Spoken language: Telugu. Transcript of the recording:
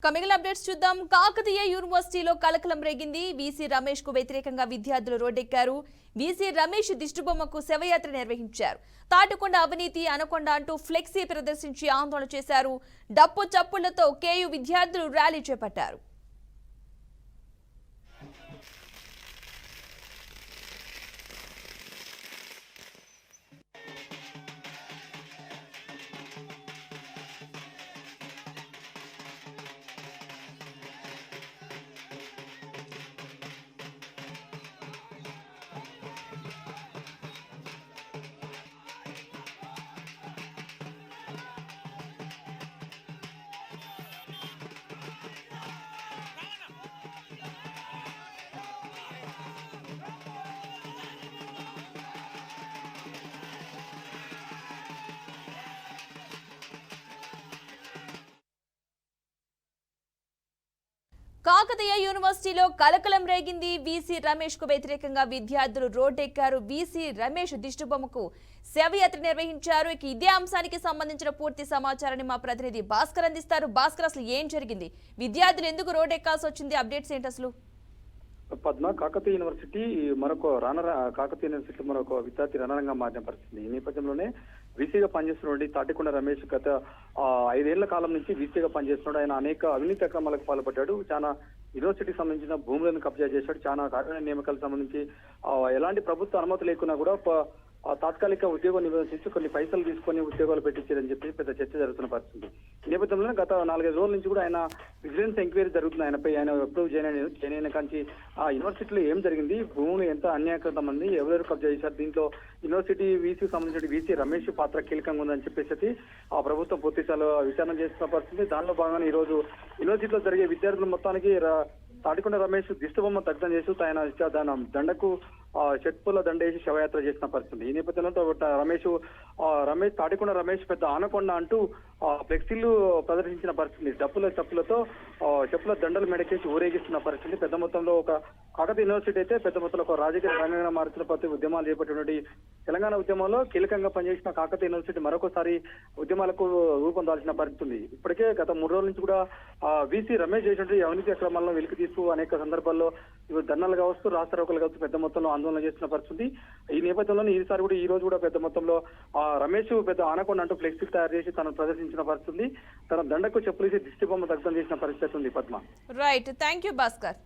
మిగిలిన అప్డేట్స్ చూద్దాం. కాకతీయ యూనివర్సిటీలో కలకలం రేగింది. వీసీ రమేష్ కు వ్యతిరేకంగా విద్యార్థులు రోడ్డెక్కారు. వీసీ రమేష్ దిష్టిబొమ్మకు శవయాత్ర నిర్వహించారు. తాటికొండ అవినీతి అనకొండ అంటూ ఫ్లెక్సీ ప్రదర్శించి ఆందోళన చేశారు. డప్పు చప్పుళ్లతో కేయూ విద్యార్థులు ర్యాలీ చేపట్టారు. కాకతీయ యూనివర్సిటీలో కలకలం రేగింది. వీసీ రమేష్ కు వ్యతిరేకంగా విద్యార్థులు రోడ్డెక్కారు. వీసీ రమేష్ దిష్టిబొమ్మకు శవయాత్ర నిర్వహించారు. ఇదే అంశానికి సంబంధించిన పూర్తి సమాచారాన్ని మా ప్రతినిధి భాస్కర్ అందిస్తారు. భాస్కర్, అసలు ఏం జరిగింది? విద్యార్థులు ఎందుకు రోడ్డెక్కాల్సి వచ్చింది? అప్డేట్స్ ఏంటి అసలు? పద్మ, కాకతీయ యూనివర్సిటీ మరొక విద్యార్థి రణరంగా మారిన పరిస్థితి. ఈ నేపథ్యంలోనే వీసీగా పనిచేస్తున్నటువంటి తాటికొండ రమేష్ గత 5 ఏళ్ల కాలం నుంచి వీసీగా పనిచేస్తున్నాడు. ఆయన అనేక అవినీతి అక్రమాలకు పాల్పడ్డాడు. చాలా యూనివర్సిటీకి సంబంధించిన భూములను కబ్జా చేశాడు. చాలా కార్యాలయ నియామకాలకు సంబంధించి ఎలాంటి ప్రభుత్వ అనుమతి లేకున్నా కూడా తాత్కాలిక ఉద్యోగం నిబంధించి కొన్ని పైసలు తీసుకొని ఉద్యోగాలు పెట్టించారని చెప్పి పెద్ద చర్చ జరుగుతున్న పరిస్థితి. ఈ నేపథ్యంలో గత 4-5 రోజుల నుంచి కూడా ఆయన విజిలెన్స్ ఎంక్వైరీ జరుగుతుంది. ఆయనపై ఆయన అప్రూవ్ చేయని కాంచి ఆ యూనివర్సిటీలో ఏం జరిగింది, భూములు ఎంత అన్యాయకృత మంది ఎవరెవరు కబ్జా చేశారు, దీంట్లో యూనివర్సిటీ వీసీకి సంబంధించిన వీసీ రమేష్ పాత్ర కీలకంగా ఉందని చెప్పేసి ఆ ప్రభుత్వం పూర్తిస్థాయిలో విచారణ చేస్తున్న పరిస్థితి. దానిలో భాగంగా ఈ రోజు యూనివర్సిటీలో జరిగే విద్యార్థులు మొత్తానికి తాటికొండ రమేష్ దిష్టిబొమ్మ దగ్ధం చేస్తూ ఆయన దండకు చెట్పుల దండేసి శవయాత్ర చేసిన పరిస్థితి. ఈ నేపథ్యంలో రమేష్ తాటికొండ రమేష్ పెద్ద ఆనకొండ అంటూ ఫ్లెక్సీలు ప్రదర్శించిన పరిస్థితి. చెప్పుల దండలు మెడకేసి ఊరేగిస్తున్న పరిస్థితి. పెద్ద మొత్తంలో ఒక కాకతీయ యూనివర్సిటీ అయితే పెద్ద మొత్తంలో ఒక రాజకీయ రంగంగా మార్చిన ప్రతి ఉద్యమాలు చేపట్టినటువంటి తెలంగాణ ఉద్యమంలో కీలకంగా పనిచేసిన కాకతీయ యూనివర్సిటీ మరొకసారి ఉద్యమాలకు రూపొందాల్సిన పరిస్థితి ఉంది. ఇప్పటికే గత 3 రోజుల నుంచి కూడా వీసీ రమేష్ చేసినటువంటి అవినీతి అక్రమాలను వెలికి తీస్తూ అనేక సందర్భాల్లో ధర్నాలు కావచ్చు, రాస్తారోకలు కావచ్చు పెద్ద మొత్తంలో ఆందోళన చేస్తున్న పరిస్థితి. ఈ నేపథ్యంలో ఈసారి కూడా ఈ రోజు కూడా పెద్ద మొత్తంలో రమేష్ పెద్ద ఆనకొండ అంటూ ఫ్లెక్సీ తయారు చేసి తను ప్రదర్శించిన పరిస్థితి. తన దండకు చెప్పులేసి దిష్టిబొమ్మ దగ్ధం చేసిన పరిస్థితి ఉంది. Padma, right, thank you Bhaskar.